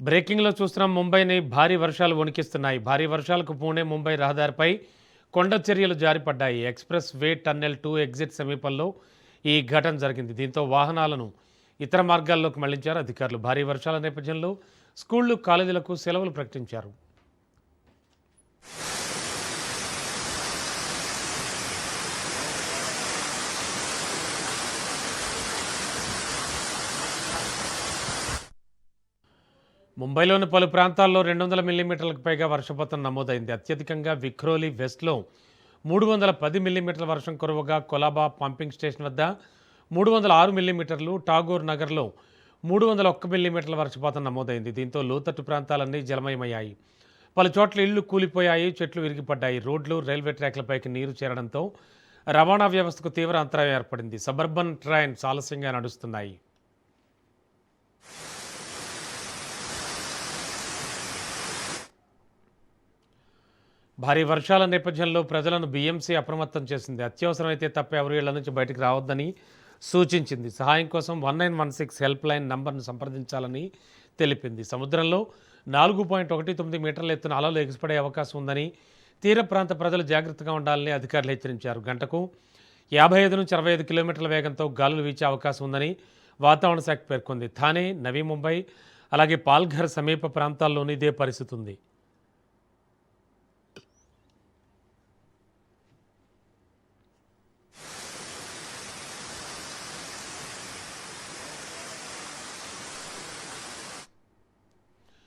బ్రేకింగ్లో చూస్తున్నాం. ముంబైని భారీ వర్షాలు వణికిస్తున్నాయి. భారీ వర్షాలకు పూణే ముంబై రహదారిపై కొండ చర్యలు జారిపడ్డాయి. ఎక్స్ప్రెస్ వే టన్నెల్ 2 ఎగ్జిట్ సమీపంలో ఈ ఘటన జరిగింది. దీంతో వాహనాలను ఇతర మార్గాల్లోకి మళ్లించారు అధికారులు. భారీ వర్షాల నేపథ్యంలో స్కూళ్లు, కాలేజీలకు సెలవులు ప్రకటించారు. ముంబైలోని పలు ప్రాంతాల్లో 200 మిల్లీమీటర్లకు పైగా వర్షపాతం నమోదైంది. అత్యధికంగా విక్రోలి వెస్ట్లో 310 మిల్లీమీటర్ల వర్షం కురవగా కొలాబా పంపింగ్ స్టేషన్ వద్ద 306 మిల్లీమీటర్లు, ఠాగూర్ నగర్లో 301 మిల్లీమీటర్ల వర్షపాతం నమోదైంది. దీంతో లోతట్టు ప్రాంతాలన్నీ జలమయమయ్యాయి. పలు చోట్ల ఇళ్లు కూలిపోయాయి, చెట్లు విరిగిపడ్డాయి. రోడ్లు, రైల్వే ట్రాక్లపైకి నీరు చేరడంతో రవాణా వ్యవస్థకు తీవ్ర అంతరాయం ఏర్పడింది. సబర్బన్ ట్రైన్స్ ఆలస్యంగా నడుస్తున్నాయి. భారీ వర్షాల నేపథ్యంలో ప్రజలను బీఎంసీ అప్రమత్తం చేసింది. అత్యవసరమైతే తప్ప ఎవరు ఇళ్ల నుంచి బయటకు రావద్దని సూచించింది. సహాయం కోసం 1916 హెల్ప్ లైన్ నంబర్ను సంప్రదించాలని తెలిపింది. సముద్రంలో 4.19 మీటర్ల ఎత్తున అలలు ఎగిసిపడే అవకాశం ఉందని, తీర ప్రాంత ప్రజలు జాగ్రత్తగా ఉండాలని అధికారులు హెచ్చరించారు. గంటకు 55 నుంచి 65 కిలోమీటర్ల వేగంతో గాలులు వీచే అవకాశం ఉందని వాతావరణ శాఖ పేర్కొంది. థానే, నవీ ముంబై అలాగే పాల్ఘర్ సమీప ప్రాంతాల్లోనూ ఇదే పరిస్థితి ఉంది.